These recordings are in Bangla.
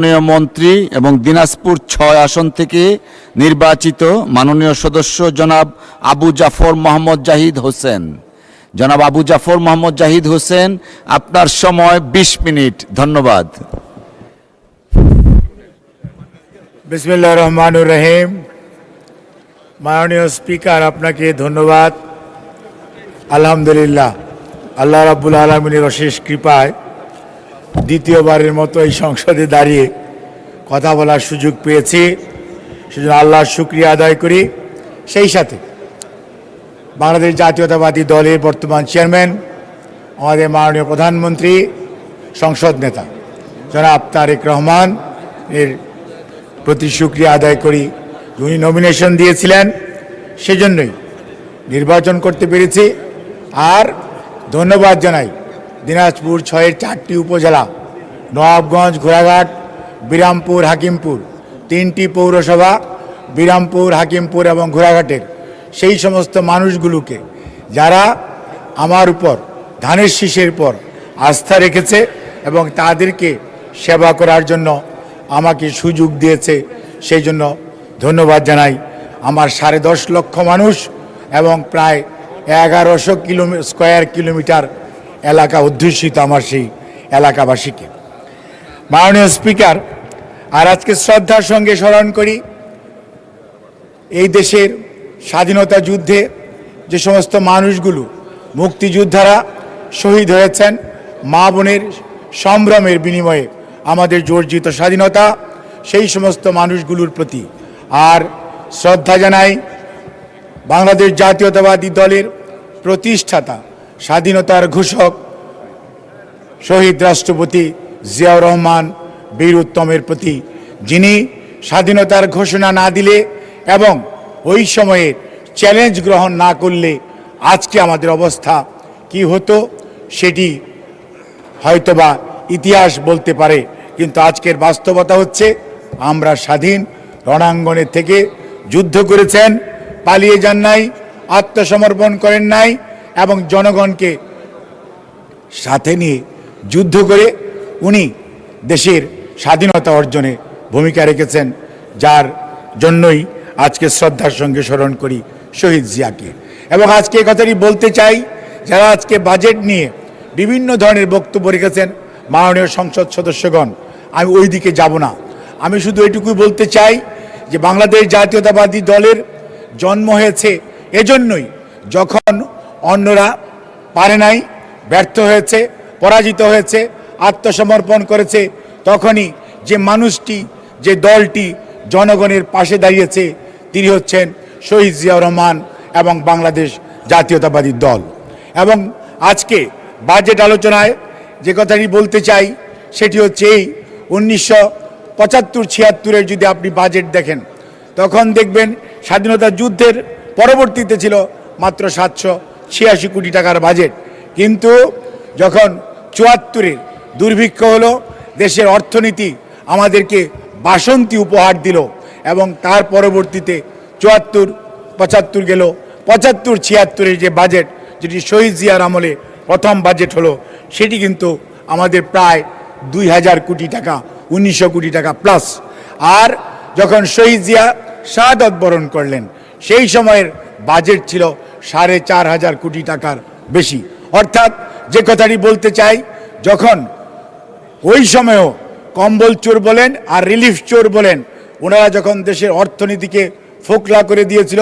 মাননীয় মন্ত্রী এবং দিনাজপুর ৬ আসন থেকে নির্বাচিত মাননীয় সদস্য জনাব আবু জাফর মোহাম্মদ জাহিদ হোসেন। জনাব আবু জাফর মোহাম্মদ জাহিদ হোসেন, আপনার সময় ২০ মিনিট। ধন্যবাদ। বিসমিল্লাহির রহমানির রহিম। মাননীয় স্পিকার, আপনাকে ধন্যবাদ। আলহামদুলিল্লাহ, আল্লাহ রাব্বুল আলামিনের অশেষ কৃপায় দ্বিতীয়বারের মতো এই সংসদে দাঁড়িয়ে কথা বলার সুযোগ পেয়েছি, সেজন্য আল্লাহর শুকরিয়া আদায় করি। সেই সাথে বাংলাদেশ জাতীয়তাবাদী দলের বর্তমান চেয়ারম্যান, আমাদের মাননীয় প্রধানমন্ত্রী, সংসদ নেতা জনাব তারেক রহমান এর প্রতি শুকরিয়া আদায় করি। উনি নমিনেশন দিয়েছিলেন, সেজন্যই নির্বাচন করতে পেরেছি। আর ধন্যবাদ জানাই দিনাজপুর ৬-এর ৪টি উপজেলা, নবাবগঞ্জ, ঘোড়াঘাট, বিরামপুর, হাকিমপুর, ৩টি পৌরসভা, বিরামপুর, হাকিমপুর এবং ঘোড়াঘাটের সেই সমস্ত মানুষগুলোকে যারা আমার উপর ধানের শীষের পর আস্থা রেখেছে এবং তাদেরকে সেবা করার জন্য আমাকে সুযোগ দিয়েছে, সেই জন্য ধন্যবাদ জানাই। আমার ১০.৫ লক্ষ মানুষ এবং প্রায় ১১০০ স্কয়ার কিলোমিটার এলাকা অধ্যুষিত আমার সেই এলাকাবাসীকে। মাননীয় স্পিকার, আর আজকে শ্রদ্ধার সঙ্গে স্মরণ করি এই দেশের স্বাধীনতা যুদ্ধে যে সমস্ত মানুষগুলো, মুক্তিযোদ্ধারা শহীদ হয়েছেন মা বোনের সম্ভ্রমের বিনিময়ে আমাদের অর্জিত স্বাধীনতা, সেই সমস্ত মানুষগুলোর প্রতি। আর শ্রদ্ধা জানাই বাংলাদেশ জাতীয়তাবাদী দলের প্রতিষ্ঠাতা, স্বাধীনতার ঘোষক শহীদ রাষ্ট্রপতি জিয়াউর রহমান বীর উত্তমের প্রতি, যিনি স্বাধীনতার ঘোষণা না দিলে এবং ওই সময়ে চ্যালেঞ্জ গ্রহণ না করলে আজকে আমাদের অবস্থা কি হতো সেটি হয়তোবা ইতিহাস বলতে পারে। কিন্তু আজকের বাস্তবতা হচ্ছে আমরা স্বাধীন। রণাঙ্গনের থেকে যুদ্ধ করেছেন, পালিয়ে যান নাই, আত্মসমর্পণ করেন নাই এবং জনগণকে সাথে নিয়ে যুদ্ধ করে উনি দেশের স্বাধীনতা অর্জনে ভূমিকা রেখেছেন, যার জন্যই আজকে শ্রদ্ধার সঙ্গে স্মরণ করি শহীদ জিয়াকে। এবং আজকে কথাটি বলতে চাই, যারা আজকে বাজেট নিয়ে বিভিন্ন ধরনের বক্তব্য রেখেছেন মাননীয় সংসদ সদস্যগণ, আমি ওই দিকে যাব না। আমি শুধু এটুকুই বলতে চাই যে বাংলাদেশ জাতীয়তাবাদী দলের জন্ম হয়েছে এজন্যই, যখন অন্যরা পারে নাই, ব্যর্থ হয়েছে, পরাজিত হয়েছে, আত্মসমর্পণ করেছে, তখনই যে মানুষটি, যে দলটি জনগণের পাশে দাঁড়িয়েছে তিনি হচ্ছেন শহীদ জিয়াউর রহমান এবং বাংলাদেশ জাতীয়তাবাদী দল। এবং আজকে বাজেট আলোচনায় যে কথাটি বলতে চাই সেটি হচ্ছে এই 1975-76-এর যদি আপনি বাজেট দেখেন, তখন দেখবেন স্বাধীনতা যুদ্ধের পরবর্তীতে ছিল মাত্র 786 কোটি টাকার বাজেট। কিন্তু যখন 74-এর দুর্ভিক্ষ হলো, দেশের অর্থনীতি আমাদেরকে বাসন্তী উপহার দিল এবং তার পরবর্তীতে 74-75 গেল, 75-76-এর যে বাজেট, যেটি শহীদ জিয়ার আমলে প্রথম বাজেট হলো, সেটি কিন্তু আমাদের প্রায় 2000 কোটি টাকা, 1900 কোটি টাকা প্লাস। আর যখন শহীদ জিয়া শাহাদত বরণ করলেন, সেই সময়ের বাজেট ছিল 4500 কোটি টাকার বেশি। অর্থাৎ যে কথাটি বলতে চাই, যখন ওই সময়ও কম্বল চোর বলেন আর রিলিফ চোর বলেন, ওনারা যখন দেশের অর্থনীতিকে ফোকলা করে দিয়েছিল,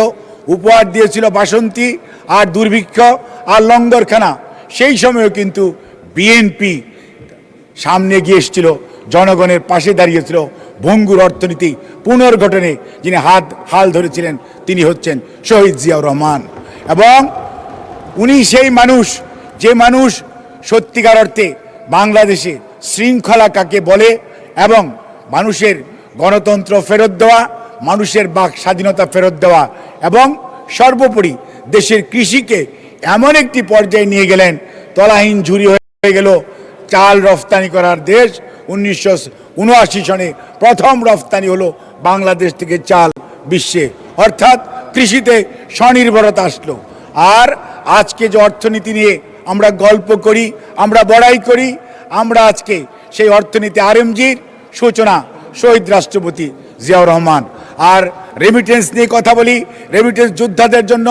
উপহার দিয়েছিল বাসন্তী আর দুর্ভিক্ষ আর লঙ্গরখানা, সেই সময়ও কিন্তু বিএনপি সামনে গিয়ে এসেছিল, জনগণের পাশে দাঁড়িয়েছিল। ভঙ্গুর অর্থনীতি পুনর্গঠনে যিনি হাল ধরেছিলেন তিনি হচ্ছেন শহীদ জিয়াউর রহমান। এবং উনি সেই মানুষ, যে মানুষ সত্যিকার অর্থে বাংলাদেশে শৃঙ্খলা কাকে বলে এবং মানুষের গণতন্ত্র ফেরত দেওয়া, মানুষের বাক স্বাধীনতা ফেরত দেওয়া এবং সর্বোপরি দেশের কৃষিকে এমন একটি পর্যায়ে নিয়ে গেলেন, তলাহীন ঝুরি হয়ে গেল। চাল রফতানি করার দেশ, 1979 সনে প্রথম রফতানি হলো বাংলাদেশ থেকে চাল বিশ্বে, অর্থাৎ কৃষিতে স্বনির্ভরতা আসলো। আর আজকে যে অর্থনীতি নিয়ে আমরা গল্প করি, আমরা বড়াই করি, আমরা আজকে সেই অর্থনীতি আরএমজির সূচনা শহীদ রাষ্ট্রপতি জিয়াউর রহমান। আর রেমিটেন্স নিয়ে কথা বলি, রেমিটেন্স যোদ্ধাদের জন্য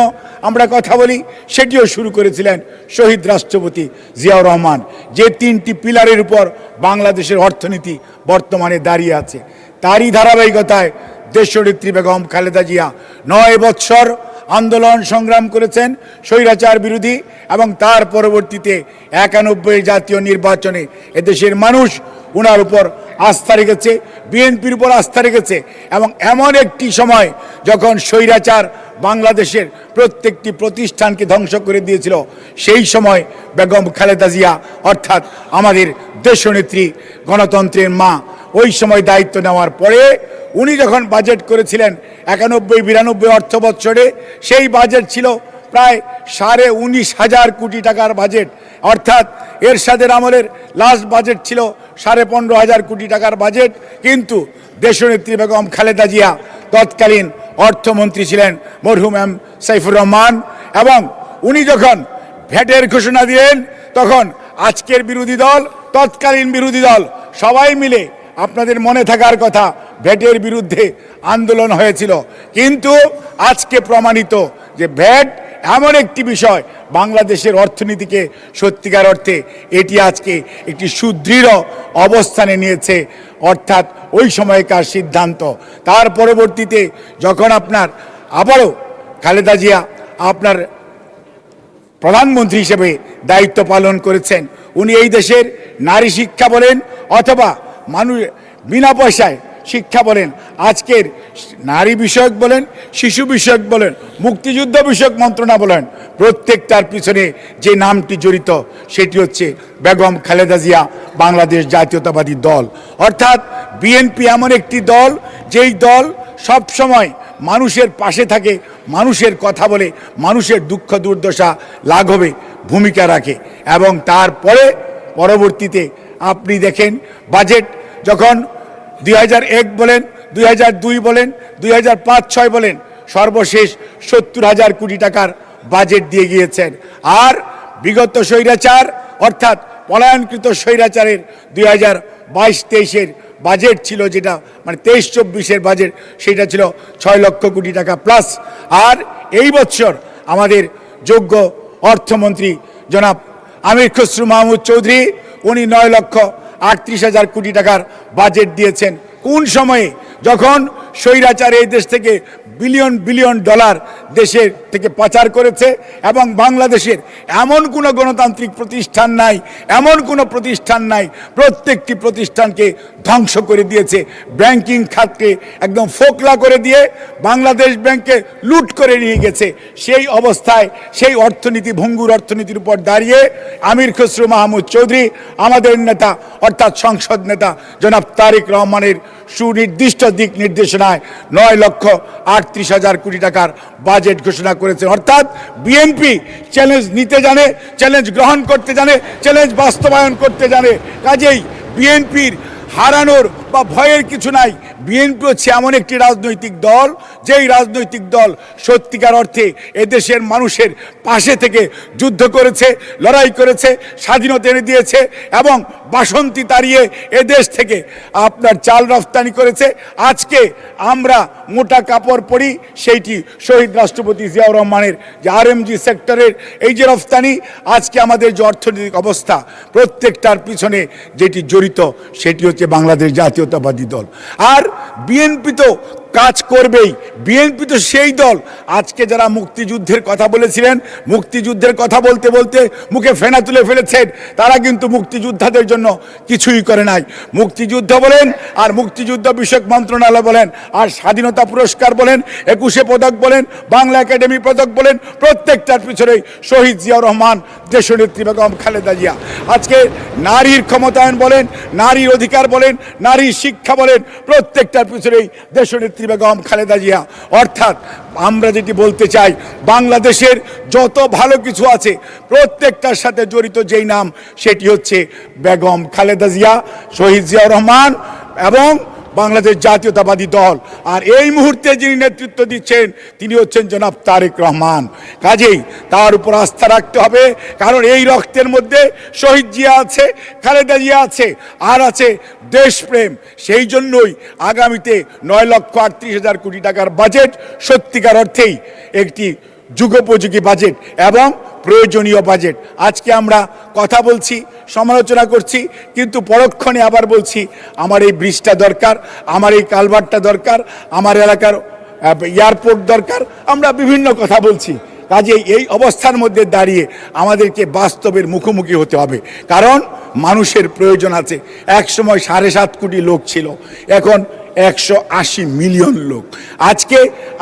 আমরা কথা বলি, সেটিও শুরু করেছিলেন শহীদ রাষ্ট্রপতি জিয়াউর রহমান। যে 3টি পিলারের উপর বাংলাদেশের অর্থনীতি বর্তমানে দাঁড়িয়ে আছে, তারই ধারাবাহিকতায় দেশনেত্রী বেগম খালেদা জিয়া 9 বৎসর আন্দোলন সংগ্রাম করেছেন স্বৈরাচার বিরোধী, এবং তার পরবর্তীতে 91 জাতীয় নির্বাচনে এদেশের মানুষ ওনার উপর আস্থা রেখেছে, বিএনপির উপর আস্থা রেখেছে। এবং এমন একটি সময় যখন স্বৈরাচার বাংলাদেশের প্রত্যেকটি প্রতিষ্ঠানকে ধ্বংস করে দিয়েছিল, সেই সময় বেগম খালেদা জিয়া অর্থাৎ আমাদের দেশনেত্রী, গণতন্ত্রের মা, ওই সময় দায়িত্ব নেওয়ার পরে উনি যখন বাজেট করেছিলেন 91-92 অর্থ বৎসরে, সেই বাজেট ছিল প্রায় 19,500 কোটি টাকার বাজেট। অর্থাৎ এরশাদের আমলের লাস্ট বাজেট ছিল 15,500 কোটি টাকার বাজেট। কিন্তু দেশনেত্রী বেগম খালেদা জিয়া তৎকালীন অর্থমন্ত্রী ছিলেন মরহুম এম সাইফুর রহমান, এবং উনি যখন ভ্যাটের ঘোষণা দিলেন, তখন আজকের বিরোধী দল, তৎকালীন বিরোধী দল সবাই মিলে, আপনাদের মনে থাকার কথা, ভ্যাটের বিরুদ্ধে আন্দোলন হয়েছিল। কিন্তু আজকে প্রমাণিত যে ভ্যাট এমন একটি বিষয় বাংলাদেশের অর্থনীতিকে সত্যিকার অর্থে এটি আজকে একটি সুদৃঢ় অবস্থানে নিয়েছে। অর্থাৎ ওই সময়কার সিদ্ধান্ত, তার পরবর্তীতে যখন আপনার আবারও খালেদা জিয়া আপনার প্রধানমন্ত্রী হিসেবে দায়িত্ব পালন করেছেন, উনি এই দেশের নারী শিক্ষা বলেন অথবা মানুষ বিনা পয়সায় শিক্ষা বলেন, আজকের নারী বিষয়ক বলেন, শিশু বিষয়ক বলেন, মুক্তিযুদ্ধ বিষয়ক মন্ত্রণা বলেন, প্রত্যেকটার পিছনে যে নামটি জড়িত সেটি হচ্ছে বেগম খালেদা জিয়া বাংলাদেশ জাতীয়তাবাদী দল। অর্থাৎ বিএনপি এমন একটি দল, যেই দল সব সময় মানুষের পাশে থাকে, মানুষের কথা বলে, মানুষের দুঃখ দুর্দশা লাঘবে ভূমিকা রাখে। এবং তারপরে পরবর্তীতে আপনি দেখেন বাজেট যখন 2001 বলেন, 2002 বলেন, 2005-06 বলেন, সর্বশেষ 70,000 কোটি টাকার বাজেট দিয়ে গিয়েছেন। আর বিগত স্বৈরাচার অর্থাৎ পলায়নকৃত স্বৈরাচারের 2022-23-এর বাজেট ছিল, যেটা মানে 23-24-এর বাজেট, সেটা ছিল 6 লক্ষ কোটি টাকা প্লাস। আর এই বছর আমাদের যোগ্য অর্থমন্ত্রী জনাব আমির খসরু মাহমুদ চৌধুরী, উনি 9,38,000 কোটি টাকার বাজেট দিয়েছেন। কোন সময়ে? যখন স্বৈরাচার এই দেশ থেকে বিলিয়ন বিলিয়ন ডলার দেশের থেকে পাচার করেছে, এবং বাংলাদেশের এমন কোনো গণতান্ত্রিক প্রতিষ্ঠান নাই, এমন কোনো প্রতিষ্ঠান নাই, প্রত্যেকটি প্রতিষ্ঠানকে ধ্বংস করে দিয়েছে। ব্যাংকিং খাতকে একদম ফোকলা করে দিয়ে বাংলাদেশ ব্যাংকে লুট করে নিয়ে গেছে। সেই অবস্থায় সেই অর্থনীতি, ভঙ্গুর অর্থনীতির উপর দাঁড়িয়ে আমির খসরু মাহমুদ চৌধুরী, আমাদের নেতা অর্থাৎ সংসদ নেতা জনাব তারেক রহমানের সুনির্দিষ্ট দিক নির্দেশনায় 9,38,000 কোটি টাকার বাজেট ঘোষণা করেছেন। অর্থাৎ বিএনপি চ্যালেঞ্জ নিতে জানে, চ্যালেঞ্জ গ্রহণ করতে জানে, চ্যালেঞ্জ বাস্তবায়ন করতে জানে। কাজেই বিএনপির হারানোর বা ভয়ের কিছু নাই। বিএনপি হচ্ছে এমন একটি রাজনৈতিক দল, যেই রাজনৈতিক দল সত্যিকার অর্থে এদেশের মানুষের পাশে থেকে যুদ্ধ করেছে, লড়াই করেছে, স্বাধীনতা এনে দিয়েছে, এবং বাসন্তী তাড়িয়ে এদেশ থেকে আপনার চাল রফতানি করেছে। আজকে আমরা মোটা কাপড় পরি, সেইটি শহীদ রাষ্ট্রপতি জিয়াউর রহমানের যে আরএমজি সেক্টরের এই যে রফতানি, আজকে আমাদের যে অর্থনৈতিক অবস্থা, প্রত্যেকটার পিছনে যেটি জড়িত সেটি হচ্ছে বাংলাদেশ জাতীয়তাবাদী দল। আর বিএনপি তো কাজ করবেই। বিএনপি তো সেই দল, আজকে যারা মুক্তিযুদ্ধের কথা বলেছিলেন, মুক্তিযুদ্ধের কথা বলতে বলতে মুখে ফেনা তুলে ফেলেছেন, তারা কিন্তু মুক্তিযোদ্ধাদের জন্য কিছুই করে নাই। মুক্তিযুদ্ধ বলেন, আর মুক্তিযুদ্ধ বিষয়ক মন্ত্রণালয় বলেন, আর স্বাধীনতা পুরস্কার বলেন, 21শে পদক বলেন, বাংলা একাডেমি পদক বলেন, প্রত্যেকটার পিছনেই শহীদ জিয়াউর রহমান, দেশনেত্রী বেগম খালেদা জিয়া। আজকে নারীর ক্ষমতায়ন বলেন, নারীর অধিকার বলেন, নারীর শিক্ষা বলেন, প্রত্যেকটার পিছনেই দেশনেত্রী বেগম খালেদা জিয়া। অর্থাৎ আমরা যেটি বলতে চাই, বাংলাদেশের যত ভালো কিছু আছে প্রত্যেকটার সাথে জড়িত যেই নাম, সেটি হচ্ছে বেগম খালেদা জিয়া, শহীদ জিয়াউর রহমান এবং বাংলাদেশ জাতীয়তাবাদী দল। আর এই মুহূর্তে যিনি নেতৃত্ব দিচ্ছেন তিনি হচ্ছেন জনাব তারেক রহমান। কাজেই তার উপর আস্থা রাখতে হবে, কারণ এই রক্তের মধ্যে শহীদ জিয়া আছে, খালেদা জিয়া আছে, আর আছে দেশপ্রেম। সেই জন্যই আগামীতে 9,38,000 কোটি টাকার বাজেট সত্যিকার অর্থেই একটি যুগোপযোগী বাজেট এবং প্রয়োজনীয় বাজেট। আজকে আমরা কথা বলছি, সমালোচনা করছি, কিন্তু পরক্ষণে আবার বলছি আমার এই ব্রিজটা দরকার, আমার এই কালভার্টটা দরকার, আমার এলাকার এয়ারপোর্ট দরকার, আমরা বিভিন্ন কথা বলছি। কাজেই এই অবস্থার মধ্যে দাঁড়িয়ে আমাদেরকে বাস্তবের মুখোমুখি হতে হবে, কারণ মানুষের প্রয়োজন আছে। এক সময় 7.5 কোটি লোক ছিল, এখন 180 মিলিয়ন লোক। আজকে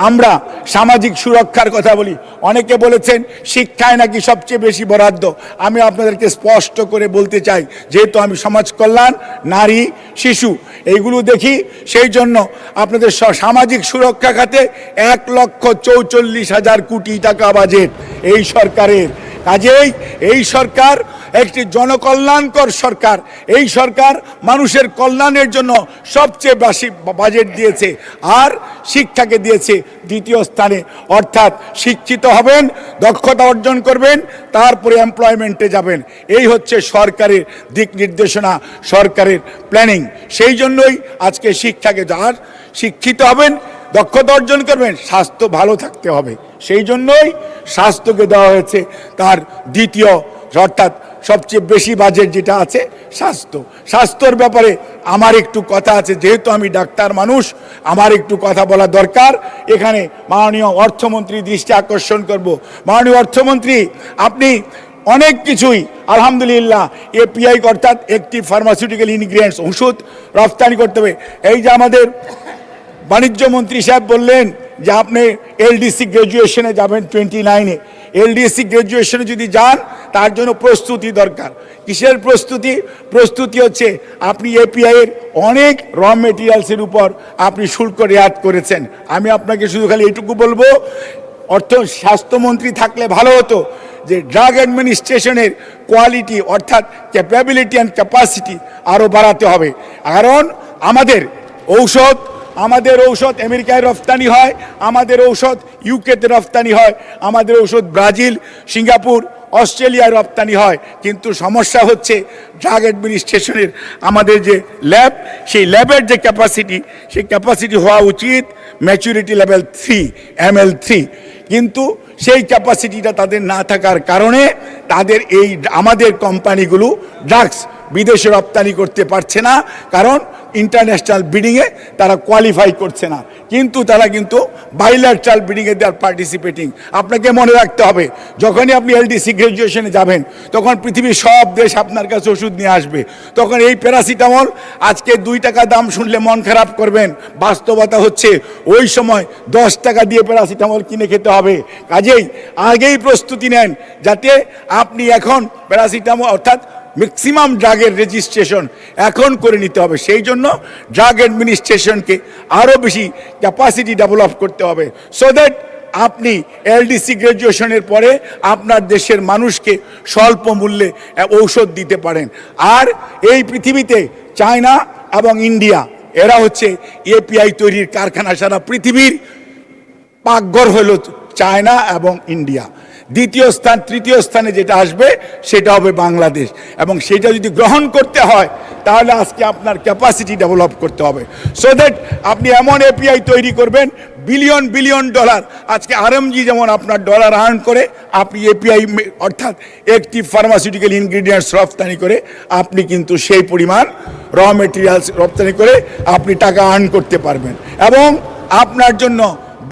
আমরা সামাজিক সুরক্ষার কথা বলি, অনেকে বলেছেন শিক্ষায় নাকি সবচেয়ে বেশি বরাদ্দ। আমি আপনাদেরকে স্পষ্ট করে বলতে চাই, যেহেতু আমি সমাজ কল্যাণ, নারী, শিশু এইগুলো দেখি, সেই জন্য আপনাদের সামাজিক সুরক্ষা খাতে 1,44,000 কোটি টাকা বাজেট এই সরকারের। কাজেই এই সরকার একটি জনকল্যাণকর সরকার। এই সরকার মানুষের কল্যাণের জন্য সবচেয়ে বেশি বাজেট দিয়েছে, আর শিক্ষাকে দিয়েছে 2য় স্থানে। অর্থাৎ শিক্ষিত হবেন, দক্ষতা অর্জন করবেন, তারপরে এমপ্লয়মেন্টে যাবেন। এই হচ্ছে সরকারের দিক নির্দেশনা, সরকারের প্ল্যানিং। সেই জন্যই আজকে শিক্ষাকে, যার শিক্ষিত হবেন, দক্ষতা অর্জন করবেন, স্বাস্থ্য ভালো থাকতে হবে, সেই জন্যই স্বাস্থ্যকে দেওয়া হয়েছে তার 2য়, অর্থাৎ সবচেয়ে বেশি বাজেট যেটা আছে স্বাস্থ্য। স্বাস্থ্যর ব্যাপারে আমার একটু কথা আছে, যেহেতু আমি ডাক্তার মানুষ, আমার একটু কথা বলা দরকার। এখানে মাননীয় অর্থমন্ত্রী দৃষ্টি আকর্ষণ করব। মাননীয় অর্থমন্ত্রী, আপনি অনেক কিছুই আলহামদুলিল্লাহ এপিআই অর্থাৎ একটি ফার্মাসিউটিক্যাল ইনগ্রিডিয়েন্টস ওষুধ রপ্তানি করতে হবে। এই যে আমাদের বাণিজ্য মন্ত্রী সাহেব বললেন যে আপনি এলডিসি গ্র্যাজুয়েশনে যাবেন 29-এ। এলডিসি গ্র্যাজুয়েশনে যদি যান তার জন্য প্রস্তুতি দরকার। কিসের প্রস্তুতি? প্রস্তুতি হচ্ছে আপনি এপিআইয়ের অনেক র মেটেরিয়ালসের উপর আপনি শুল্ক রেয়াত করেছেন। আমি আপনাকে শুধু খালি এইটুকু বলবো, স্বাস্থ্যমন্ত্রী থাকলে ভালো হতো যে ড্রাগ অ্যাডমিনিস্ট্রেশনের কোয়ালিটি অর্থাৎ ক্যাপাবিলিটি অ্যান্ড ক্যাপাসিটি আরও বাড়াতে হবে। কারণ আমাদের ঔষধ আমেরিকায় রফতানি হয়, আমাদের ঔষধ ইউকেতে রফতানি হয়, আমাদের ঔষধ ব্রাজিল, সিঙ্গাপুর, অস্ট্রেলিয়ায় রপ্তানি হয়। কিন্তু সমস্যা হচ্ছে ড্রাগ অ্যাডমিনিস্ট্রেশনের আমাদের যে ল্যাব, সেই ল্যাবের যে ক্যাপাসিটি, সেই ক্যাপাসিটি হওয়া উচিত ম্যাচুরিটি লেভেল 3 ML3, কিন্তু সেই ক্যাপাসিটিটা তাদের না থাকার কারণে তাদের এই আমাদের কোম্পানিগুলো ড্রাগস বিদেশে রপ্তানি করতে পারছে না, কারণ ইন্টারন্যাশনাল বিডিংয়ে তারা কোয়ালিফাই করছে না। কিন্তু তারা কিন্তু বাইল্যাটারাল বিডিংয়ে দে আর পার্টিসিপেটিং। আপনাকে মনে রাখতে হবে, যখনই আপনি এলডিসি গ্র্যাজুয়েশনে যাবেন তখন পৃথিবীর সব দেশ আপনার কাছে ওষুধ নিয়ে আসবে। তখন এই প্যারাসিটামল আজকে 2 টাকা দাম শুনলে মন খারাপ করবেন, বাস্তবতা হচ্ছে ওই সময় 10 টাকা দিয়ে প্যারাসিটামল কিনে খেতে হবে। কাজেই আগেই প্রস্তুতি নেন, যাতে আপনি এখন প্যারাসিটামল অর্থাৎ ম্যাক্সিমাম ড্রাগের রেজিস্ট্রেশন এখন করে নিতে হবে। সেই জন্য ড্রাগ অ্যাডমিনিস্ট্রেশনকে আরও বেশি ক্যাপাসিটি ডেভেলপ করতে হবে, সো দ্যাট আপনি এলডিসি গ্র্যাজুয়েশনের পরে আপনার দেশের মানুষকে স্বল্প মূল্যে ঔষধ দিতে পারেন। আর এই পৃথিবীতে চায়না এবং ইন্ডিয়া এরা হচ্ছে এপিআই তৈরির কারখানা। সারা পৃথিবীর পাকঘর হলো চায়না এবং ইন্ডিয়া। 2য় স্থান, 3য় স্থানে যেটা আসবে সেটা হবে বাংলাদেশ। এবং সেটা যদি গ্রহণ করতে হয় তাহলে আজকে আপনার ক্যাপাসিটি ডেভেলপ করতে হবে, সো দ্যাট আপনি এমন এপিআই তৈরি করবেন বিলিয়ন বিলিয়ন ডলার। আজকে আরএমজি যেমন আপনার ডলার আর্ন করে, আপনি এপিআই অর্থাৎ একটি ফার্মাসিউটিক্যাল ইনগ্রিডিয়েন্টস রপ্তানি করে আপনি কিন্তু সেই পরিমাণ র মেটেরিয়ালস রপ্তানি করে আপনি টাকা আর্ন করতে পারবেন। এবং আপনার জন্য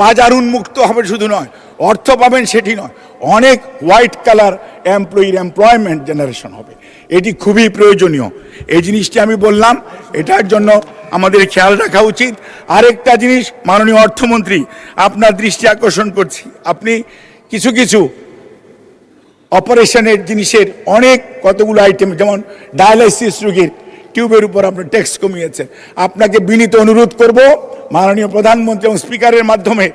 বাজার উন্মুক্ত হবে, শুধু নয় অর্থ পাবেন সেটি নয়, অনেক হোয়াইট কালার এমপ্লয়মেন্ট জেনারেশন হবে। এটি খুবই প্রয়োজনীয়। এই জিনিসটি আমি বললাম, এটার জন্য আমাদের খেয়াল রাখা উচিত। আরেকটা জিনিস মাননীয় অর্থমন্ত্রী, আপনার দৃষ্টি আকর্ষণ করছি, আপনি কিছু কিছু অপারেশনের জিনিসের অনেক কতগুলো আইটেম, যেমন ডায়ালাইসিস রোগীর টিউবের উপর আপনার ট্যাক্স কমিয়েছেন। আপনাকে বিনীত অনুরোধ করব মাননীয় প্রধানমন্ত্রী এবং স্পিকারের মাধ্যমে,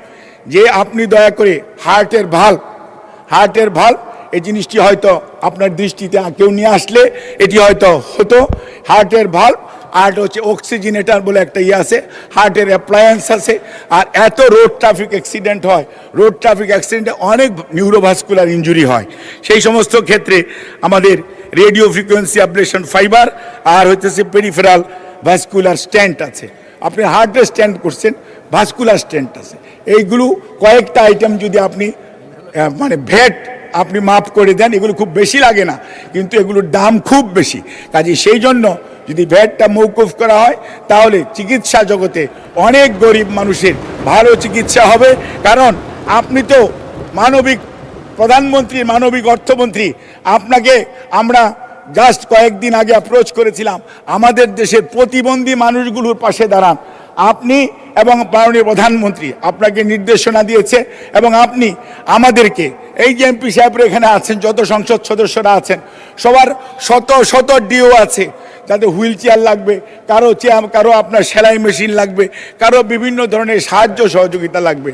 যে আপনি দয়া করে হার্টের ভাল্ব এই জিনিসটি হয়তো আপনার দৃষ্টিতে কেউ নিয়ে আসলে এটি হয়তো হতো। হার্টের ভাল্ব আর হচ্ছে অক্সিজেনেটার বলে একটা ইয়ে আছে, হার্টের অ্যাপ্লায়েন্স আছে। আর এত রোড ট্রাফিক অ্যাক্সিডেন্ট হয়, রোড ট্রাফিক অ্যাক্সিডেন্টে অনেক নিউরোভাস্কুলার ইনজুরি হয়। সেই সমস্ত ক্ষেত্রে আমাদের রেডিও ফ্রিকোয়েন্সি অ্যাবলেশন ফাইবার আর হচ্ছে পেরিফেরাল ভাস্কুলার স্ট্যান্ট আছে। আপনি হার্টের স্ট্যান্ড করছেন, ভাস্কুলার স্ট্যান্ট আছে। এইগুলো কয়েকটা আইটেম যদি আপনি মানে ভ্যাট আপনি মাফ করে দেন, এগুলো খুব বেশি লাগে না, কিন্তু এগুলোর দাম খুব বেশি। কাজে সেই জন্য যদি ভ্যাটটা মৌকুফ করা হয় তাহলে চিকিৎসা জগতে অনেক গরিব মানুষের ভালো চিকিৎসা হবে। কারণ আপনি তো মানবিক প্রধানমন্ত্রী, মানবিক অর্থমন্ত্রী, আপনাকে আমরা জাস্ট কয়েকদিন আগে অ্যাপ্রোচ করেছিলাম আমাদের দেশের প্রতিবন্ধী মানুষগুলোর পাশে দাঁড়ান। আপনি এবং মাননীয় প্রধানমন্ত্রী আপনাকে নির্দেশনা দিয়েছে এবং আপনি আমাদেরকে এই যে এমপি সাহেবরা এখানে আছেন, যত সংসদ সদস্যরা আছেন, সবার শত শত ডিও আছে, যাদের হুইল চেয়ার লাগবে, কারো আপনার সেলাই মেশিন লাগবে, কারো বিভিন্ন ধরনের সাহায্য সহযোগিতা লাগবে।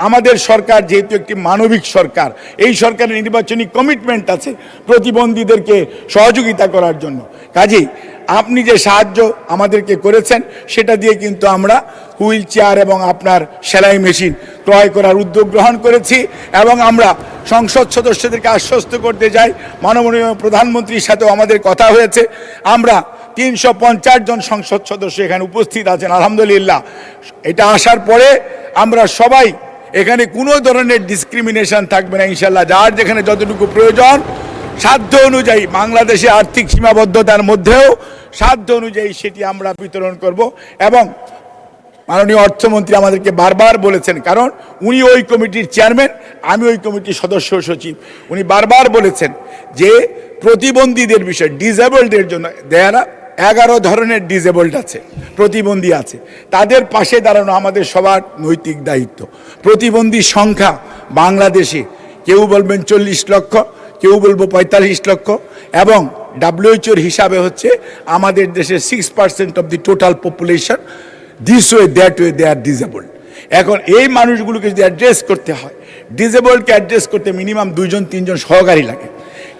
আমাদের সরকার যেহেতু একটি মানবিক সরকার, এই সরকারের নির্বাচনী কমিটমেন্ট আছে প্রতিবন্ধীদেরকে সহযোগিতা করার জন্য। কাজেই আপনি যে সাহায্য আমাদেরকে করেছেন সেটা দিয়ে কিন্তু আমরা হুইল চেয়ার এবং আপনার সেলাই মেশিন ক্রয় করার উদ্যোগ গ্রহণ করেছি এবং আমরা সংসদ সদস্যদেরকে আশ্বস্ত করতে যাই, মাননীয় প্রধানমন্ত্রীর সাথেও আমাদের কথা হয়েছে। আমরা 350 জন সংসদ সদস্য এখানে উপস্থিত আছেন আলহামদুলিল্লাহ। এটা আসার পরে আমরা সবাই এখানে কোনো ধরনের ডিসক্রিমিনেশন থাকবে না ইনশাল্লাহ। যার যেখানে যতটুকু প্রয়োজন সাধ্য অনুযায়ী, বাংলাদেশে আর্থিক সীমাবদ্ধতার মধ্যেও সাধ্য অনুযায়ী সেটি আমরা বিতরণ করব। এবং মাননীয় অর্থমন্ত্রী আমাদেরকে বারবার বলেছেন, কারণ উনি ওই কমিটির চেয়ারম্যান, আমি ওই কমিটির সদস্য সচিব, উনি বারবার বলেছেন যে প্রতিবন্ধীদের বিষয়, ডিসেবলদের জন্য দেয়ারা 11 ধরনের ডিসেবলড আছে, প্রতিবন্ধী আছে, তাদের পাশে দাঁড়ানো আমাদের সবার নৈতিক দায়িত্ব। প্রতিবন্ধীর সংখ্যা বাংলাদেশে কেউ বলবেন 40 লক্ষ, কেউ বলবো 45 লক্ষ, এবং WHO হিসাবে হচ্ছে আমাদের দেশের 6% of the total population, this way that way they are disabled. এখন এই মানুষগুলোকে যদি অ্যাড্রেস করতে হয়, ডিসেবলকে অ্যাড্রেস করতে মিনিমাম 2-3 জন সহকারী লাগে।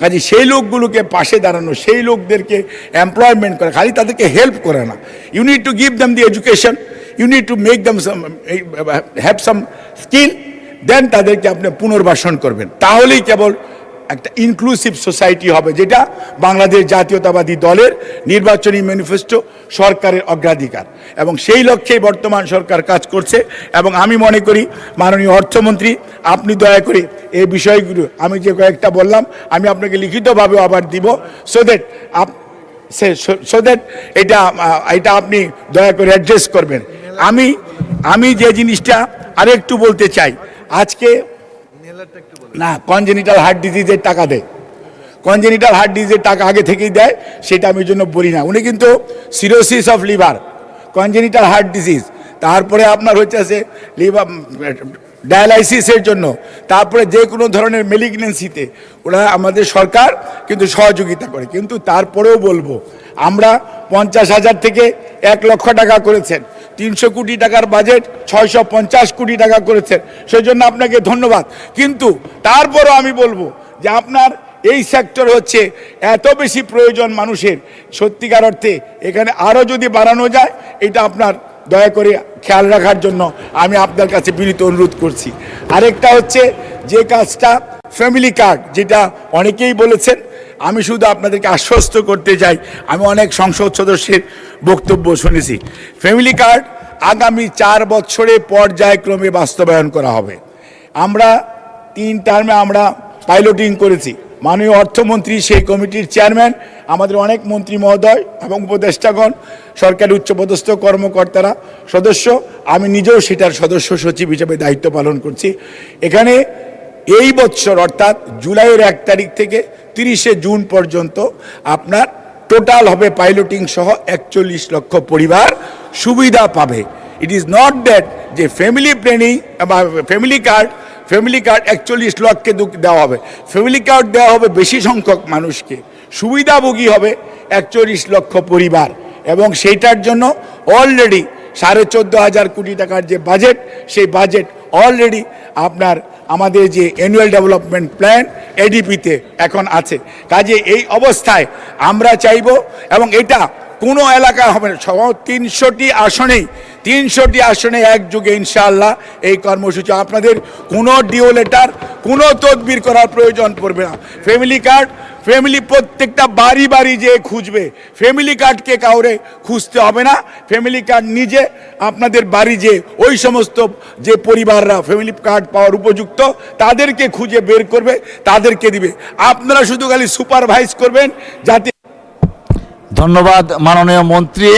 কাজে সেই লোকগুলোকে পাশে দাঁড়ানো, সেই লোকদেরকে এমপ্লয়মেন্ট করা, খালি তাদেরকে হেল্প করে না, you need to give them the education, you need to make them have some skill, then তাদেরকে আপনি পুনর্বাসন করবেন। তাহলেই কেবল একটা ইনক্লুসিভ সোসাইটি হবে, যেটা বাংলাদেশ জাতীয়তাবাদী দলের নির্বাচনী ম্যানিফেস্টো, সরকারের অগ্রাধিকার, এবং সেই লক্ষ্যেই বর্তমান সরকার কাজ করছে। এবং আমি মনে করি মাননীয় অর্থমন্ত্রী, আপনি দয়া করে এই বিষয়গুলো আমি যে কয়েকটা বললাম আমি আপনাকে লিখিতভাবে আবার দিব, সো দ্যাট এটা আপনি দয়া করে অ্যাড্রেস করবেন। আমি যে জিনিসটা আরেকটু বলতে চাই, আজকে না কনজেনিটাল হার্ট ডিজিজের টাকা দেয়, কনজেনিটাল হার্ট ডিজিজের টাকা আগে থেকেই দেয়, সেটা আমি জন্য বলি না। উনি কিন্তু cirrhosis of liver, congenital heart disease, তারপরে আপনার হচ্ছে লিভার ডায়ালাইসিসের জন্য, তারপরে যে কোনো ধরনের মেলিগনেন্সিতে ওরা আমাদের সরকার কিন্তু সহযোগিতা করে। কিন্তু তারপরেও বলবো, আমরা 50,000 থেকে 1 লক্ষ টাকা করেছেন, 300 কোটি টাকার বাজেট 650 কোটি টাকা করেছেন, সেই জন্য আপনাকে ধন্যবাদ। কিন্তু তারপরও আমি বলবো যে আপনার এই সেক্টর হচ্ছে এত বেশি প্রয়োজন মানুষের, সত্যিকার অর্থে এখানে আরও যদি বাড়ানো যায়, এটা আপনার দয়া করে খেয়াল রাখার জন্য আমি আপনার কাছে বিনীত অনুরোধ করছি। আরেকটা হচ্ছে যে কাজটা ফ্যামিলি কার্ড, যেটা অনেকেই বলেছেন, আমি শুধু আপনাদেরকে আশ্বস্ত করতে চাই, আমি অনেক সংসদ সদস্যের বক্তব্য শুনেছি, ফ্যামিলি কার্ড আগামী 4 বছরে পর্যায়ক্রমে বাস্তবায়ন করা হবে। আমরা 3 টার্মে আমরা পাইলটিং করেছি, মাননীয় অর্থমন্ত্রী সেই কমিটির চেয়ারম্যান, আমাদের অনেক মন্ত্রী মহোদয় এবং উপদেষ্টাগণ, সরকারি উচ্চপদস্থ কর্মকর্তারা সদস্য, আমি নিজেও সেটার সদস্য সচিব হিসেবে দায়িত্ব পালন করছি। এখানে এই বছর অর্থাৎ জুলাইয়ের 1 তারিখ থেকে 30শে জুন পর্যন্ত আপনার টোটাল হবে পাইলটিং সহ 41 লক্ষ পরিবার সুবিধা পাবে। ইট ইজ নট দ্যাট যে ফ্যামিলি প্ল্যানিং বা ফ্যামিলি কার্ড 41 লক্ষকে দেওয়া হবে, ফ্যামিলি কার্ড দেওয়া হবে বেশি সংখ্যক মানুষকে, সুবিধাভোগী হবে 41 লক্ষ পরিবার। এবং সেইটার জন্য অলরেডি 14,500 কোটি টাকার যে বাজেট, সেই বাজেট অলরেডি আপনার আমাদের যে অ্যানুয়াল ডেভেলপমেন্ট প্ল্যান এডিপিতে এখন আছে। কাজে এই অবস্থায় আমরা চাইব, এবং এটা কোনো এলাকা হবে না, সব 300টি আসনে একযোগে ইনশাআল্লাহ এই কর্মসূচি। আপনাদের কোনো ডিও লেটার, কোনো তদবির করার প্রয়োজন পড়বে না। ফ্যামিলি প্রত্যেকটা বাড়ি বাড়ি যে খুঁজবে, ফ্যামিলি কার্ডকে কাউরে খুঁজতে হবে না। ফ্যামিলি কার্ড নিজে আপনাদের বাড়ি যে ওই সমস্ত যে পরিবাররা ফ্যামিলি কার্ড পাওয়ার উপযুক্ত তাদেরকে খুঁজে বের করবে, তাদেরকে দিবে। আপনারা শুধু খালি সুপারভাইজ করবেন যাতে। ধন্যবাদ মাননীয় মন্ত্রী।